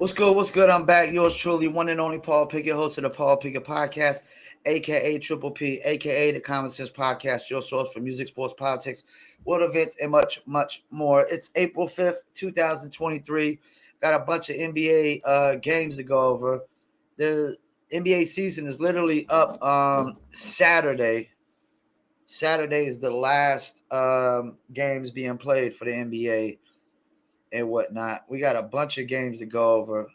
What's good? What's good? I'm back. Yours truly, one and only Paul Pickett, host of the Paul Pickett Podcast, aka Triple P, aka the Common Sense Podcast, your source for music, sports, politics, world events, and much, much more. It's April 5th, 2023. Got a bunch of NBA games to go over. The NBA season is literally up Saturday. Saturday is the last games being played for the NBA and whatnot. We got a bunch of games to go over.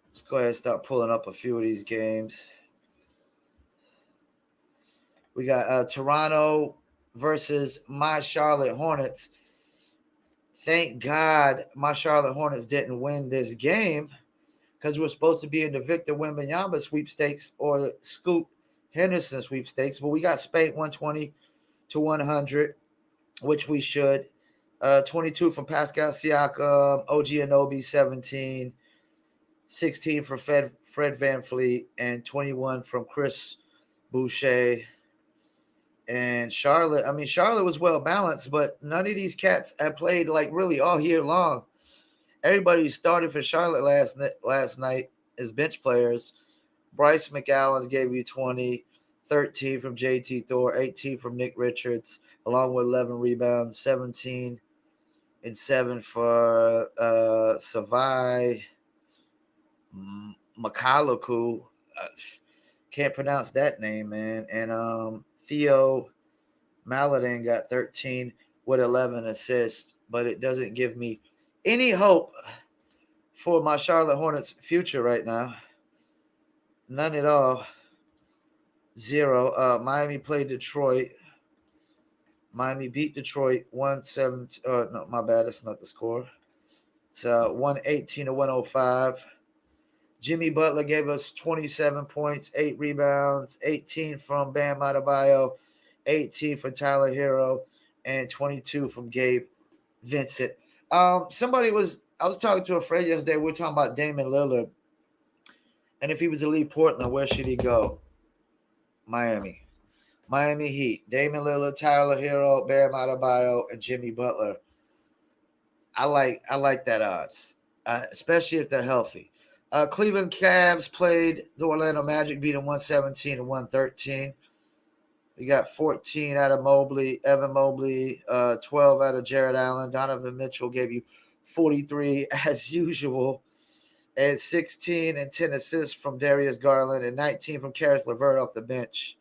Let's go ahead and start pulling up a few of these games. We got Toronto versus my Charlotte Hornets. Thank God my Charlotte Hornets didn't win this game because we're supposed to be in the Victor Wembanyama sweepstakes or the Scoot Henderson sweepstakes, but we got spanked 120 to 100, which we should. 22 from Pascal Siakam, OG Anunoby 17, 16 from Fred VanVleet, and 21 from Chris Boucher. And Charlotte, Charlotte was well balanced, but none of these cats have played like really all year long. Everybody who started for Charlotte last night is bench players. Bryce McAllen's gave you 20, 13 from JT Thor, 18 from Nick Richards, along with 11 rebounds, 17 and 7 for Savai Makalaku. Can't pronounce that name, man. And Theo Maladin got 13 with 11 assists, but it doesn't give me any hope for my Charlotte Hornets future right now. None at all. Zero. Miami played Detroit. Miami beat Detroit 1-7. No, my bad. That's not the score. It's 118 to 105. Jimmy Butler gave us 27 points, 8 rebounds, 18 from Bam Adebayo, 18 from Tyler Hero, and 22 from Gabe Vincent. I was talking to a friend yesterday. We were talking about Damian Lillard, and if he was to leave Portland, where should he go? Miami Heat. Damian Lillard, Tyler Hero, Bam Adebayo, and Jimmy Butler. I like that odds, especially if they're healthy. Cleveland Cavs played the Orlando Magic, beat them 117 to 113. We got 14 out of Mobley, Evan Mobley, 12 out of Jared Allen. Donovan Mitchell gave you 43 as usual, and 16 and 10 assists from Darius Garland, and 19 from Karis LeVert off the bench.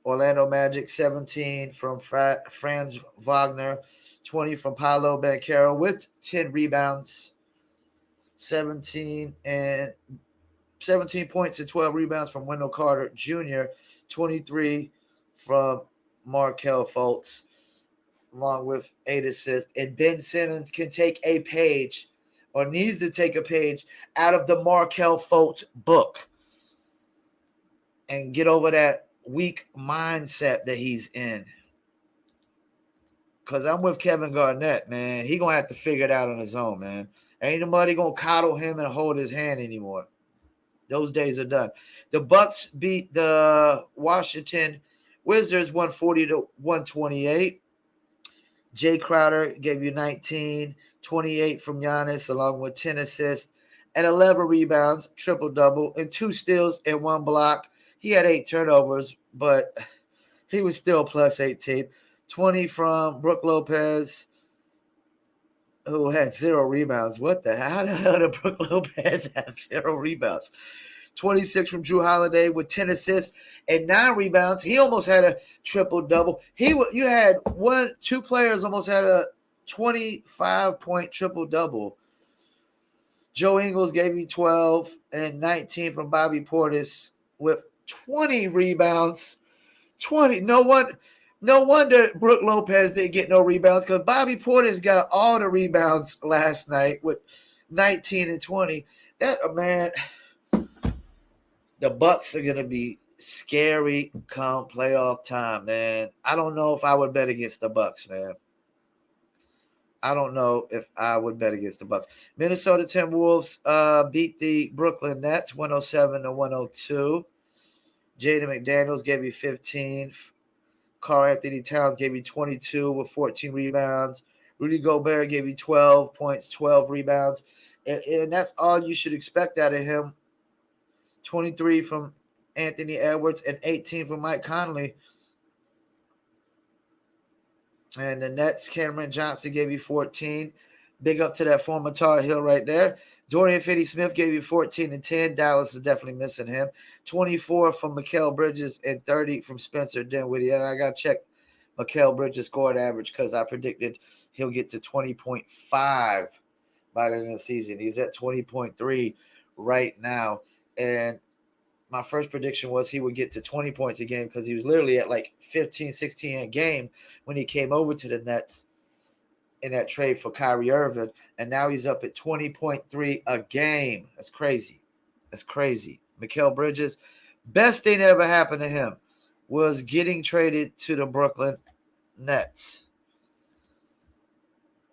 Orlando Magic, 17 from Franz Wagner, 20 from Paolo Banchero with 10 rebounds, 17 points and 12 rebounds from Wendell Carter Jr., 23 from Markelle Fultz, along with 8 assists. And Ben Simmons can take a page, or needs to take a page, out of the Markelle Fultz book and get over that weak mindset that he's in. Because I'm with Kevin Garnett, man. He going to have to figure it out on his own, man. Ain't nobody going to coddle him and hold his hand anymore. Those days are done. The Bucks beat the Washington Wizards 140 to 128. Jay Crowder gave you 19, 28 from Giannis, along with 10 assists and 11 rebounds, triple-double, and 2 steals and 1 block. He had 8 turnovers, but he was still plus 18. 20 from Brook Lopez, who had 0 rebounds. What the hell? How the hell did Brook Lopez have 0 rebounds? 26 from Drew Holiday with 10 assists and 9 rebounds. He almost had a triple-double. You had 2 players almost had a 25-point triple-double. Joe Ingles gave you 12 and 19 from Bobby Portis with 20 rebounds. 20. No wonder Brook Lopez didn't get no rebounds, because Bobby Portis got all the rebounds last night with 19 and 20. Man, the Bucks are gonna be scary come playoff time, man. I don't know if I would bet against the Bucks, man. I don't know if I would bet against the Bucks. Minnesota Timberwolves beat the Brooklyn Nets 107 to 102. Jaden McDaniels gave you 15. Karl Anthony Towns gave you 22 with 14 rebounds. Rudy Gobert gave you 12 points, 12 rebounds. And that's all you should expect out of him. 23 from Anthony Edwards and 18 from Mike Conley. And the Nets, Cameron Johnson gave you 14. Big up to that former Tar Heel right there. Dorian Finney-Smith gave you 14 and 10. Dallas is definitely missing him. 24 from Mikal Bridges and 30 from Spencer Dinwiddie. And I got to check Mikal Bridges' scoring average because I predicted he'll get to 20.5 by the end of the season. He's at 20.3 right now. And my first prediction was he would get to 20 points a game because he was literally at like 15, 16 a game when he came over to the Nets in that trade for Kyrie Irving. And now he's up at 20.3 a game. That's crazy. That's crazy. Mikal Bridges, best thing that ever happened to him was getting traded to the Brooklyn Nets.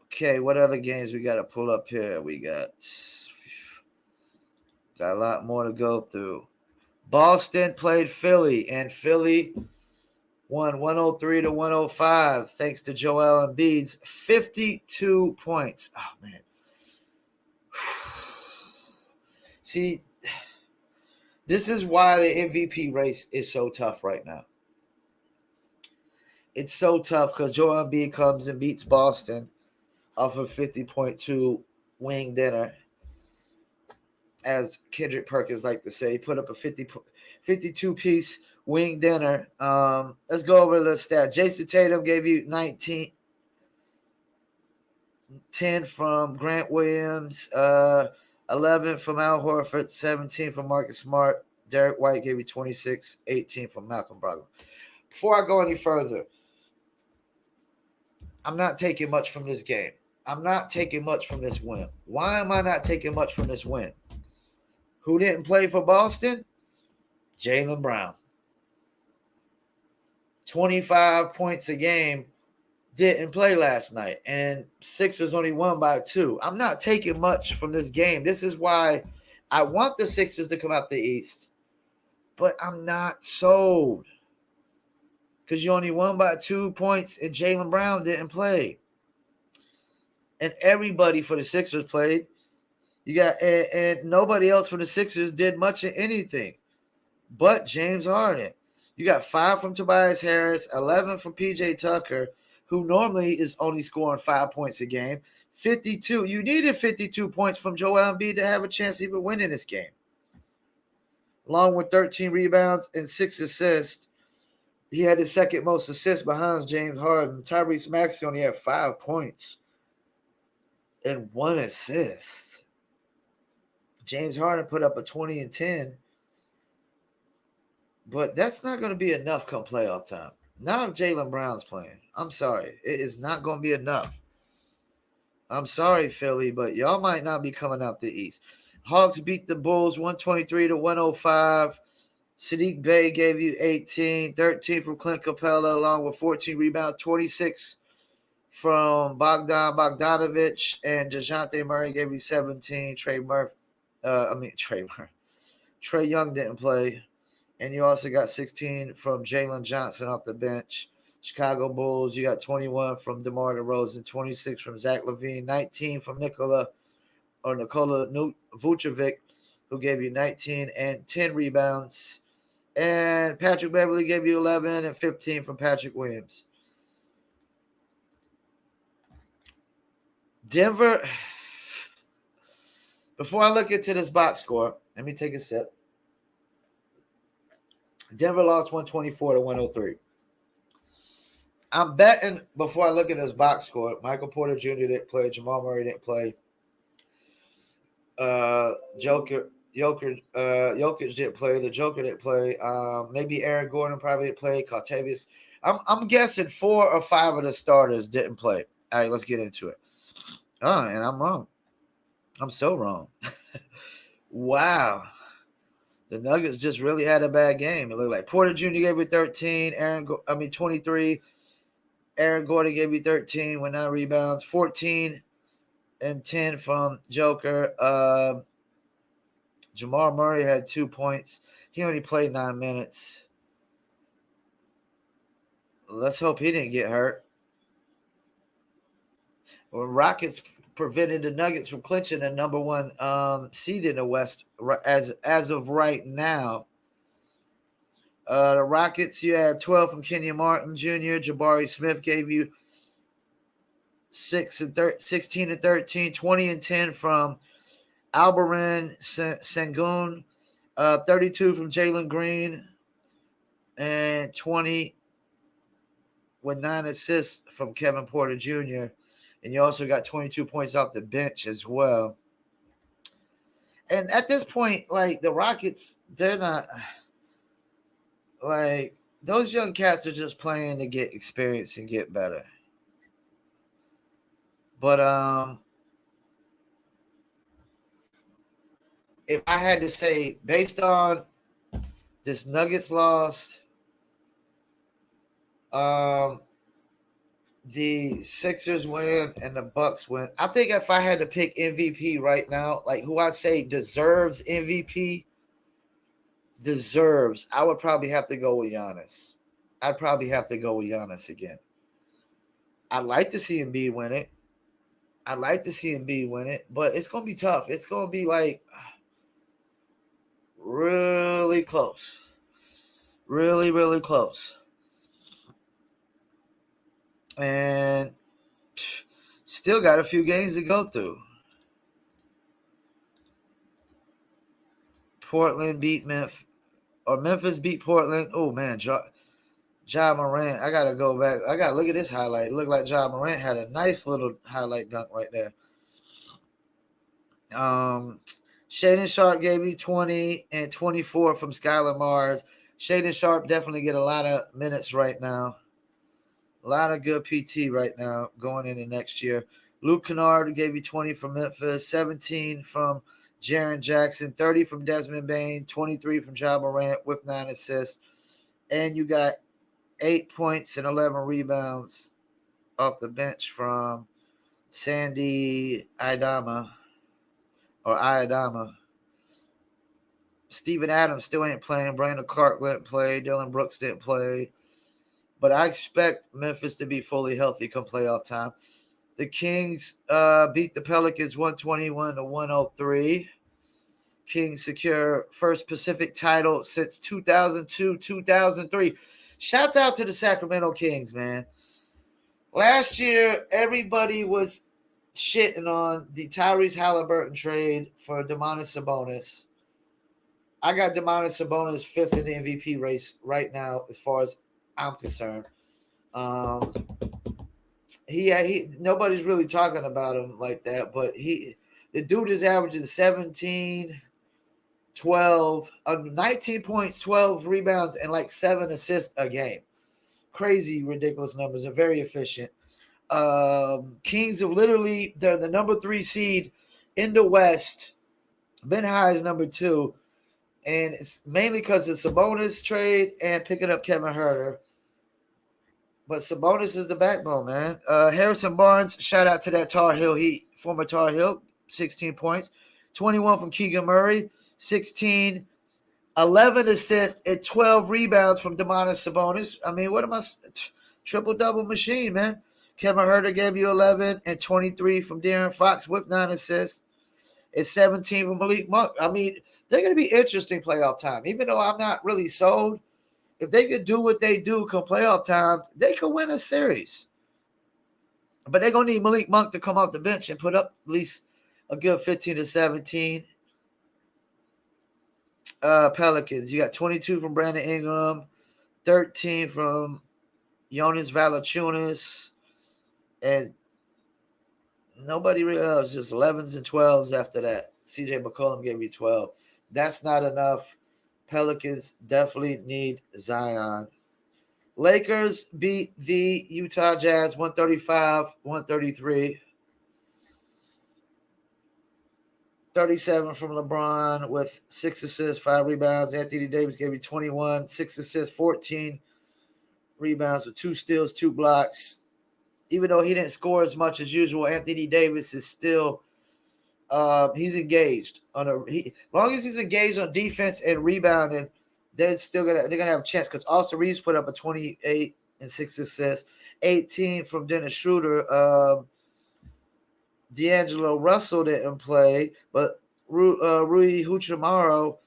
Okay, what other games we got to pull up here? We got a lot more to go through. Boston played Philly, and Philly won 103-105 thanks to Joel Embiid's 52 points. Oh, man. See, this is why the MVP race is so tough right now. It's so tough because Joel Embiid comes and beats Boston off of 50.2 wing dinner. As Kendrick Perkins like to say, he put up a 52-piece wing dinner. Let's go over the stat. Jason Tatum gave you 19, 10 from Grant Williams, 11 from Al Horford, 17 from Marcus Smart. Derek White gave you 26, 18 from Malcolm Brogdon. Before I go any further, I'm not taking much from this game. I'm not taking much from this win. Why am I not taking much from this win? Who didn't play for Boston? Jaylen Brown. 25 points a game, didn't play last night. And Sixers only won by 2. I'm not taking much from this game. This is why I want the Sixers to come out the East. But I'm not sold. Because you only won by 2 points and Jaylen Brown didn't play. And everybody for the Sixers played. You got and nobody else for the Sixers did much of anything but James Harden. You got 5 from Tobias Harris, 11 from PJ Tucker, who normally is only scoring 5 points a game. 52. You needed 52 points from Joel Embiid to have a chance of even winning this game. Along with 13 rebounds and 6 assists. He had the second most assists behind James Harden. Tyrese Maxey only had 5 points and 1 assist. James Harden put up a 20 and 10. But that's not going to be enough come playoff time. Not if Jaylen Brown's playing. I'm sorry. It is not going to be enough. I'm sorry, Philly, but y'all might not be coming out the East. Hawks beat the Bulls 123-105. Sadiq Bey gave you 18, 13 from Clint Capella, along with 14 rebounds, 26 from Bogdanovich, and DeJounte Murray gave you 17. Trey Young didn't play. And you also got 16 from Jalen Johnson off the bench. Chicago Bulls, you got 21 from DeMar DeRozan, 26 from Zach LaVine, 19 from Nikola Vucevic, who gave you 19 and 10 rebounds. And Patrick Beverly gave you 11 and 15 from Patrick Williams. Denver, before I look into this box score, let me take a sip. Denver lost 124-103. I'm betting before I look at this box score, Michael Porter Jr. didn't play, Jamal Murray didn't play, Jokic didn't play, the Joker didn't play, maybe Aaron Gordon probably didn't play, Cartavius. I'm guessing 4 or 5 of the starters didn't play. All right, let's get into it. Oh, and I'm wrong. I'm so wrong. Wow. The Nuggets just really had a bad game. It looked like Porter Jr. gave me 13. 23. Aaron Gordon gave me 13 with 9 rebounds. 14 and 10 from Joker. Jamal Murray had 2 points. He only played 9 minutes. Let's hope he didn't get hurt. Well, Rockets prevented the Nuggets from clinching the number one seed in the West as of right now. The Rockets, you had 12 from Kenyon Martin Jr. Jabari Smith gave you 16 and 13, 20 and 10 from Alperen Sengun, 32 from Jalen Green, and 20 with 9 assists from Kevin Porter Jr. And you also got 22 points off the bench as well. And at this point, like the Rockets, they're not like those young cats are just playing to get experience and get better. But if I had to say, based on this Nuggets loss, the Sixers win and the Bucks win, I think if I had to pick MVP right now, like who I say deserves MVP, I would probably have to go with Giannis. I'd probably have to go with Giannis again. I'd like to see Embiid win it. But it's gonna be tough. It's gonna be like really close. Really, really close. And still got a few games to go through. Portland beat Memphis. Or Memphis beat Portland. Oh, man. Ja Morant. I got to go back. I got to look at this highlight. It looked like Ja Morant had a nice little highlight dunk right there. Shaedon Sharp gave you 20 and 24 from Skylar Mars. Shaedon Sharp definitely get a lot of minutes right now. A lot of good PT right now going into next year. Luke Kennard gave you 20 from Memphis, 17 from Jaren Jackson, 30 from Desmond Bane, 23 from Ja Morant with 9 assists. And you got 8 points and 11 rebounds off the bench from Sandy Idama. Steven Adams still ain't playing. Brandon Clark didn't play. Dylan Brooks didn't play. But I expect Memphis to be fully healthy come playoff time. The Kings beat the Pelicans 121-103. Kings secure first Pacific title since 2002-2003. Shouts out to the Sacramento Kings, man. Last year, everybody was shitting on the Tyrese Halliburton trade for Domantas Sabonis. I got Domantas Sabonis 5th in the MVP race right now as far as I'm concerned. He nobody's really talking about him like that, but the dude is averaging 17, 12, 19 points, 12 rebounds, and like 7 assists a game. Crazy, ridiculous numbers. They're very efficient. Kings have literally, they're the number 3 seed in the West. Ben High is number 2. And it's mainly because of Sabonis trade and picking up Kevin Huerter. But Sabonis is the backbone, man. Harrison Barnes, shout out to that Tar Heel former Tar Heel, 16 points. 21 from Keegan Murray, 16, 11 assists, and 12 rebounds from Domantas Sabonis. I mean, what am I? Triple-double machine, man. Kevin Huerter gave you 11 and 23 from De'Aaron Fox with 9 assists. And 17 from Malik Monk. I mean, they're going to be interesting playoff time. Even though I'm not really sold, if they could do what they do come playoff time, they could win a series. But they're going to need Malik Monk to come off the bench and put up at least a good 15 to 17. Pelicans, you got 22 from Brandon Ingram, 13 from Jonas Valanciunas, and nobody really else, just 11s and 12s after that. CJ McCollum gave me 12. That's not enough. Pelicans definitely need Zion. Lakers beat the Utah Jazz 135-133. 37 from LeBron with 6 assists, 5 rebounds. Anthony Davis gave me 21, 6 assists, 14 rebounds with 2 steals, 2 blocks. Even though he didn't score as much as usual, Anthony Davis is still he's engaged as long as he's engaged on defense and rebounding, they're gonna have a chance because Austin Reeves put up a 28 and 6 assists. 18 from Dennis Schroeder. D'Angelo Russell didn't play, but Rui Hachimura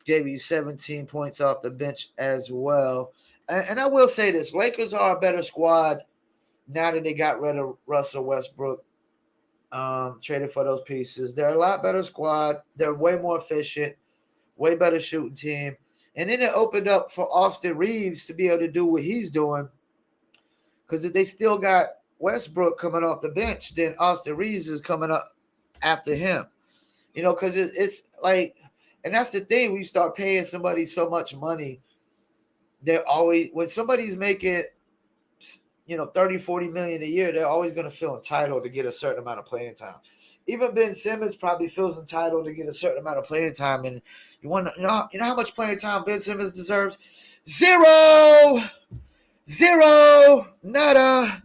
gave you 17 points off the bench as well. And I will say this, Lakers are a better squad now that they got rid of Russell Westbrook, traded for those pieces. They're a lot better squad. They're way more efficient, way better shooting team. And then it opened up for Austin Reeves to be able to do what he's doing. Because if they still got Westbrook coming off the bench, then Austin Reeves is coming up after him. You know, because it's like, and that's the thing, when you start paying somebody so much money, they're always, when somebody's making, 30, 40 million a year, they're always going to feel entitled to get a certain amount of playing time. Even Ben Simmons probably feels entitled to get a certain amount of playing time. And you want to know how much playing time Ben Simmons deserves? Zero, nada.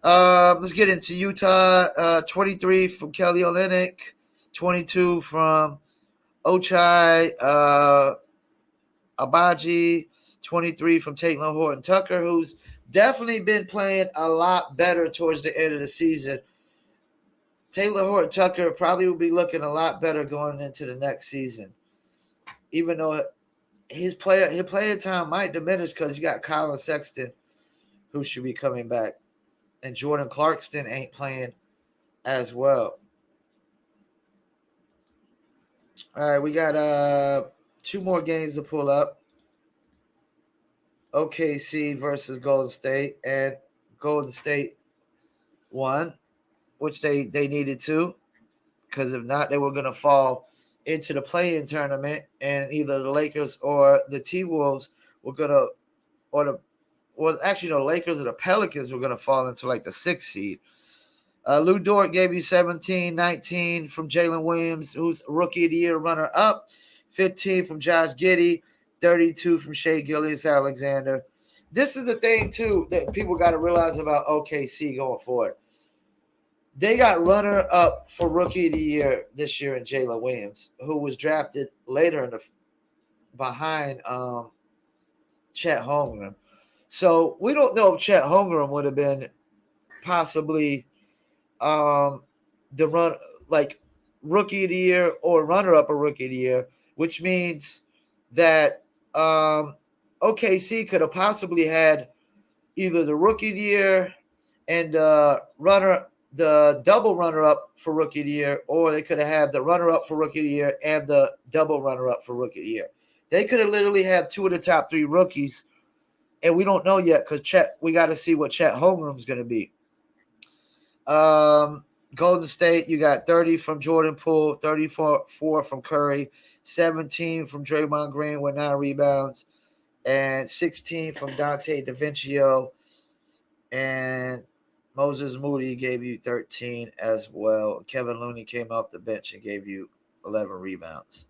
Let's get into Utah. 23 from Kelly Olynyk, 22 from Ochai Agbaji, 23 from Taylor Horton Tucker, who's definitely been playing a lot better towards the end of the season. Taylor Horton Tucker probably will be looking a lot better going into the next season, even though his playing time might diminish because you got Colin Sexton, who should be coming back, and Jordan Clarkson ain't playing as well. All right, we got 2 more games to pull up. OKC versus Golden State, and Golden State won, which they needed to, because if not, they were going to fall into the play-in tournament, and either the Lakers or the T-Wolves were going to, the Lakers or the Pelicans were going to fall into like the 6th seed. Lou Dort gave you 17, 19 from Jalen Williams, who's Rookie of the Year runner-up, 15 from Josh Giddey, 32 from Shai Gilgeous-Alexander. This is the thing, too, that people got to realize about OKC going forward. They got runner-up for Rookie of the Year this year in Jalen Williams, who was drafted later behind Chet Holmgren. So we don't know if Chet Holmgren would have been possibly the Rookie of the Year or runner-up a Rookie of the Year, which means that OKC could have possibly had either the Rookie of the Year and the double runner-up for Rookie of the Year, or they could have had the runner-up for Rookie of the Year and the double runner-up for Rookie of the Year. They could have literally had 2 of the top 3 rookies, and we don't know yet because we got to see what Chet Holmgren's going to be. Golden State, you got 30 from Jordan Poole, 34 from Curry, 17 from Draymond Green with 9 rebounds, and 16 from Dante DiVincenzo, and Moses Moody gave you 13 as well. Kevin Looney came off the bench and gave you 11 rebounds.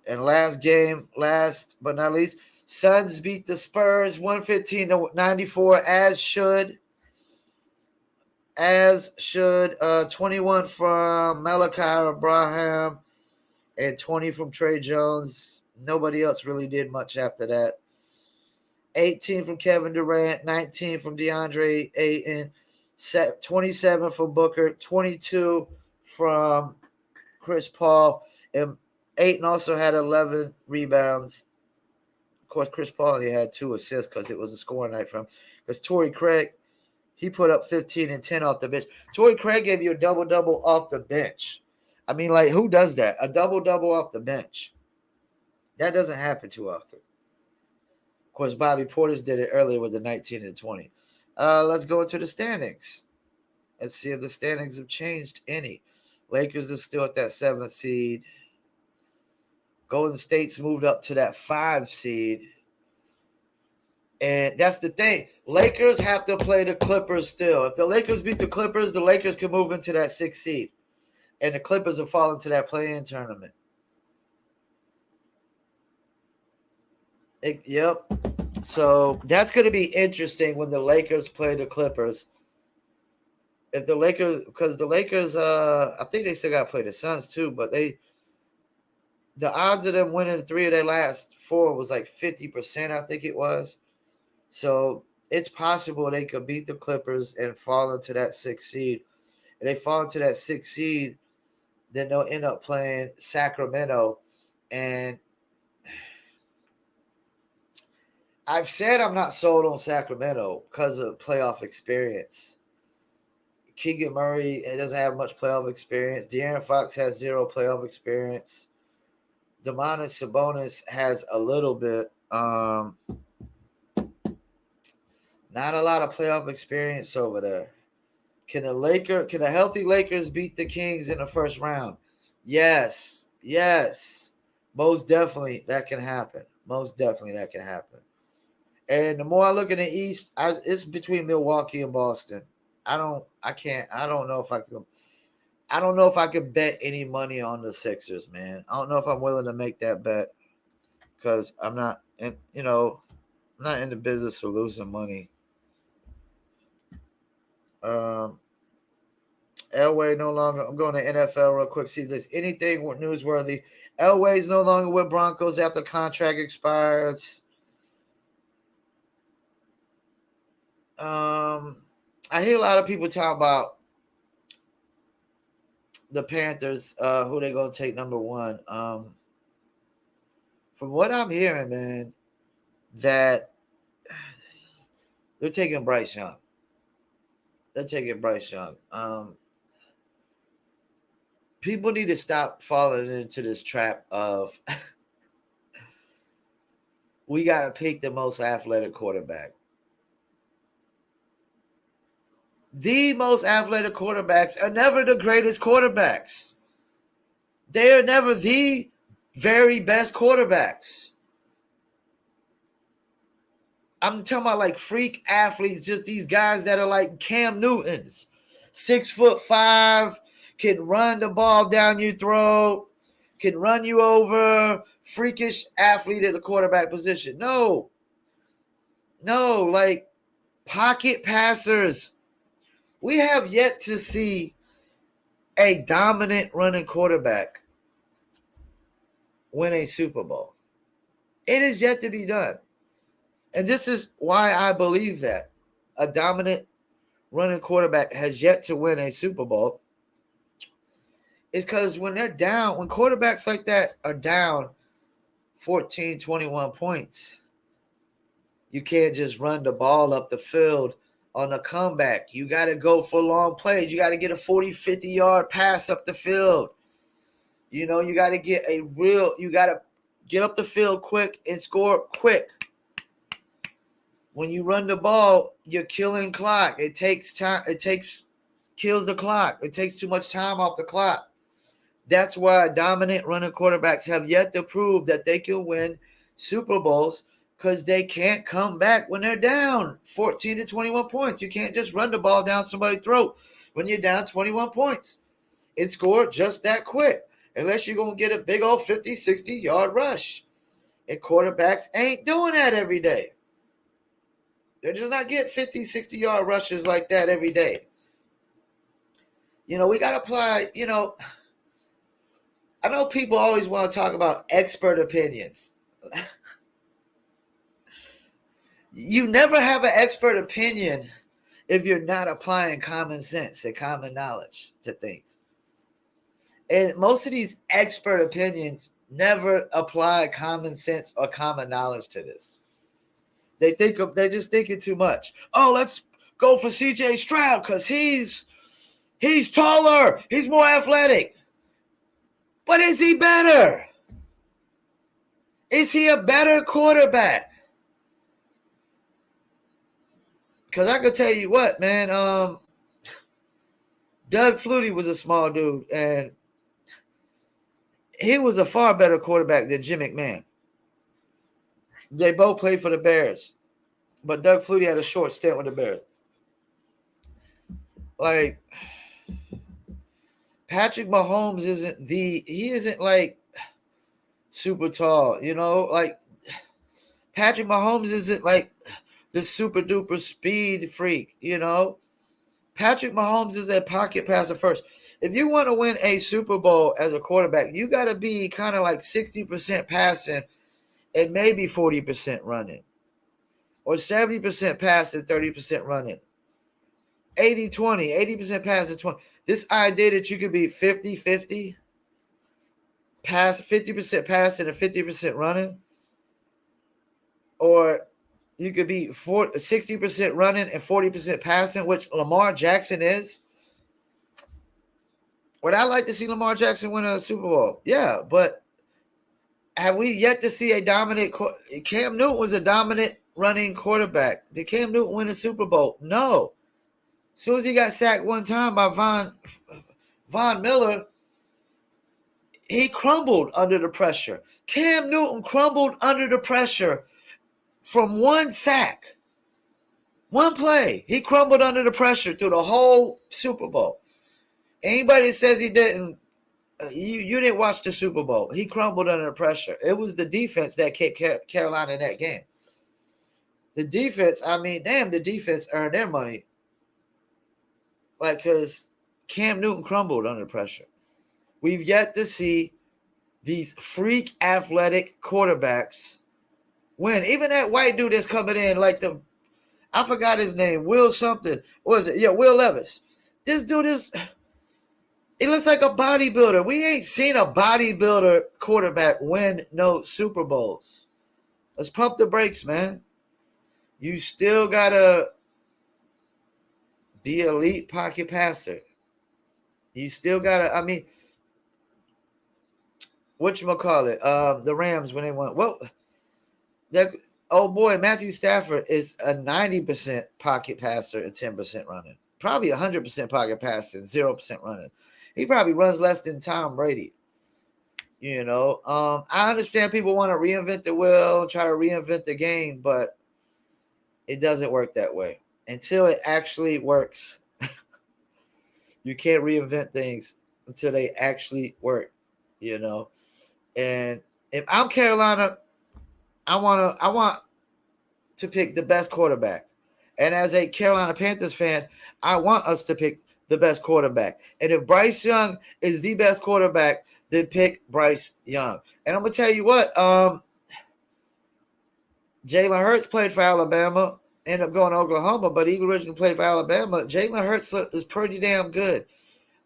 And last but not least, Suns beat the Spurs 115-94, as should. 21 from Malachi Abraham and 20 from Trey Jones. Nobody else really did much after that. 18 from Kevin Durant, 19 from DeAndre Ayton, 27 from Booker, 22 from Chris Paul, and Ayton also had 11 rebounds. Of course, Chris Paul only had 2 assists because it was a scoring night for him. Because Torrey Craig, he put up 15 and 10 off the bench. Torrey Craig gave you a double-double off the bench. I mean, like, who does that? A double-double off the bench. That doesn't happen too often. Of course, Bobby Portis did it earlier with the 19 and 20. Let's go into the standings. Let's see if the standings have changed any. Lakers are still at that 7th seed. Golden State's moved up to that 5 seed. And that's the thing. Lakers have to play the Clippers still. If the Lakers beat the Clippers, the Lakers can move into that 6th seed. And the Clippers will fall into that play-in tournament. Yep. So that's going to be interesting when the Lakers play the Clippers. If the Lakers, because the Lakers, I think they still got to play the Suns too, but the odds of them winning 3 of their last 4 was like 50%, I think it was. So it's possible they could beat the Clippers and fall into that 6th seed. If they fall into that 6th seed, then they'll end up playing Sacramento. And I've said I'm not sold on Sacramento because of playoff experience. Keegan Murray doesn't have much playoff experience. De'Aaron Fox has 0 playoff experience. Domantas Sabonis has a little bit. Not a lot of playoff experience over there. Can a healthy Lakers beat the Kings in the first round? Yes. Most definitely that can happen. And the more I look in the East, it's between Milwaukee and Boston. I don't know if I could bet any money on the Sixers, man. I don't know if I'm willing to make that bet because I'm not in the business of losing money. Elway no longer. I'm going to NFL real quick. See if there's anything newsworthy. Elway's no longer with Broncos after contract expires. I hear a lot of people talk about the Panthers, who they going to take number 1. From what I'm hearing, man, that they're taking Bryce Young. People need to stop falling into this trap of we got to pick the most athletic quarterback. The most athletic quarterbacks are never the greatest quarterbacks. They are never the very best quarterbacks. I'm talking about like freak athletes, just these guys that are like Cam Newtons, 6'5", can run the ball down your throat, can run you over, freakish athlete at the quarterback position. No, like pocket passers. We have yet to see a dominant running quarterback win a Super Bowl. It is yet to be done. And this is why I believe that a dominant running quarterback has yet to win a Super Bowl. Is because when they're down, when quarterbacks like that are down 14, 21 points, you can't just run the ball up the field on a comeback. You got to go for long plays. You got to get a 40, 50-yard pass up the field. You got to you got to get up the field quick and score quick. When you run the ball, you're killing clock. It takes time. Kills the clock. It takes too much time off the clock. That's why dominant running quarterbacks have yet to prove that they can win Super Bowls because they can't come back when they're down 14 to 21 points. You can't just run the ball down somebody's throat when you're down 21 points and score just that quick unless you're going to get a big old 50, 60-yard rush. And quarterbacks ain't doing that every day. They're just not getting 50, 60-yard rushes like that every day. We got to apply, I know people always want to talk about expert opinions. You never have an expert opinion if you're not applying common sense and common knowledge to things. And most of these expert opinions never apply common sense or common knowledge to this. They're just thinking too much. Oh, let's go for CJ Stroud because he's taller, he's more athletic. But is he better? Is he a better quarterback? Because I could tell you what, man, Doug Flutie was a small dude, and he was a far better quarterback than Jim McMahon. They both played for the Bears, but Doug Flutie had a short stint with the Bears. Like, Patrick Mahomes isn't like super tall, like Patrick Mahomes isn't like the super duper speed freak, Patrick Mahomes is a pocket passer first. If you want to win a Super Bowl as a quarterback, you got to be kind of like 60% passing and maybe 40% running. or 70% passing, 30% running. 80-20, 80% passing, 20. This idea that you could be 50-50, pass 50% passing and 50% running, or you could be 60% running and 40% passing, which Lamar Jackson is. Would I like to see Lamar Jackson win a Super Bowl? Yeah, but have we yet to see a dominant? Cam Newton was a dominant running quarterback. Did Cam Newton win a Super Bowl? No. As soon as he got sacked one time by Von Miller, he crumbled under the pressure. Cam Newton crumbled under the pressure from one sack. One play. He crumbled under the pressure through the whole Super Bowl. Anybody that says he didn't, you didn't watch the Super Bowl. He crumbled under the pressure. It was the defense that kept Carolina in that game. The defense, the defense earned their money. Like, because Cam Newton crumbled under pressure. We've yet to see these freak athletic quarterbacks win. Even that white dude that's coming in, I forgot his name, Will something. What was it? Yeah, Will Levis. This dude he looks like a bodybuilder. We ain't seen a bodybuilder quarterback win no Super Bowls. Let's pump the brakes, man. You still got to be elite pocket passer. You still got to, whatchamacallit, the Rams when they won. Well, Matthew Stafford is a 90% pocket passer and 10% running. Probably 100% pocket passer and 0% running. He probably runs less than Tom Brady. I understand people want to reinvent the wheel and try to reinvent the game, but it doesn't work that way. Until it actually works. You can't reinvent things until they actually work, And if I'm Carolina, I want to pick the best quarterback. And as a Carolina Panthers fan, I want us to pick the best quarterback. And if Bryce Young is the best quarterback, then pick Bryce Young. And I'm going to tell you what, Jalen Hurts played for Alabama, ended up going to Oklahoma, but he originally played for Alabama. Jalen Hurts is pretty damn good.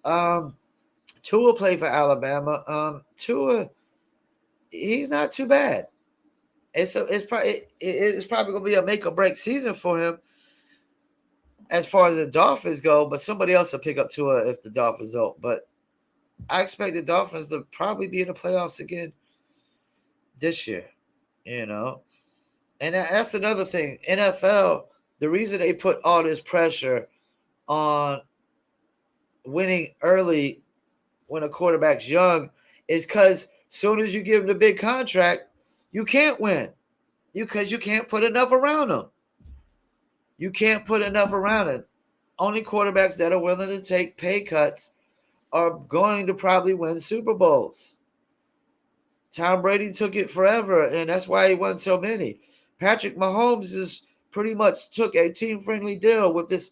Tua played for Alabama. Tua, he's not too bad. It's probably going to be a make or break season for him as far as the Dolphins go, but somebody else will pick up Tua if the Dolphins don't. But I expect the Dolphins to probably be in the playoffs again this year, And that's another thing. NFL, the reason they put all this pressure on winning early when a quarterback's young is because soon as you give him the big contract, you can't win because you can't put enough around him. You can't put enough around it. Only quarterbacks that are willing to take pay cuts are going to probably win Super Bowls. Tom Brady took it forever, and that's why he won so many. Patrick Mahomes is pretty much took a team-friendly deal with this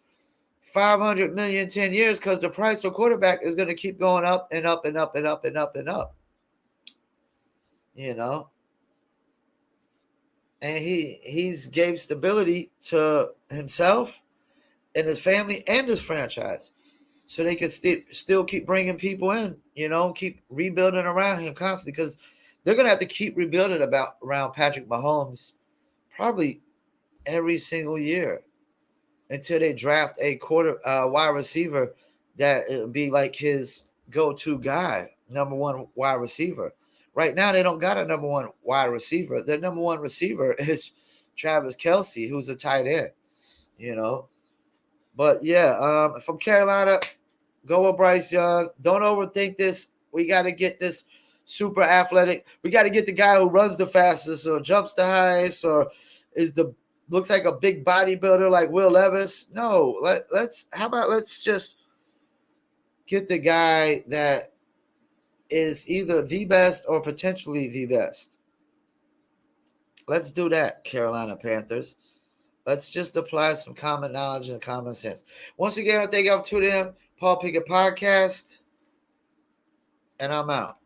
$500 million 10 years because the price of quarterback is going to keep going up and up and up and up and up and up. And he's gave stability to himself and his family and his franchise. So they could still keep bringing people in, keep rebuilding around him constantly because they're going to have to keep rebuilding around Patrick Mahomes probably every single year until they draft a wide receiver that it'll be like his go-to guy, number one wide receiver. Right now, they don't got a number one wide receiver. Their number one receiver is Travis Kelce, who's a tight end, But, yeah, from Carolina, go with Bryce Young. Don't overthink this. We got to get this super athletic. We got to get the guy who runs the fastest or jumps the highest or looks like a big bodybuilder like Will Levis. No, let's just get the guy that is either the best or potentially the best. Let's do that, Carolina Panthers. Let's just apply some common knowledge and common sense. Once again, I thank y'all for tuning in. Paul Pickett Podcast, and I'm out.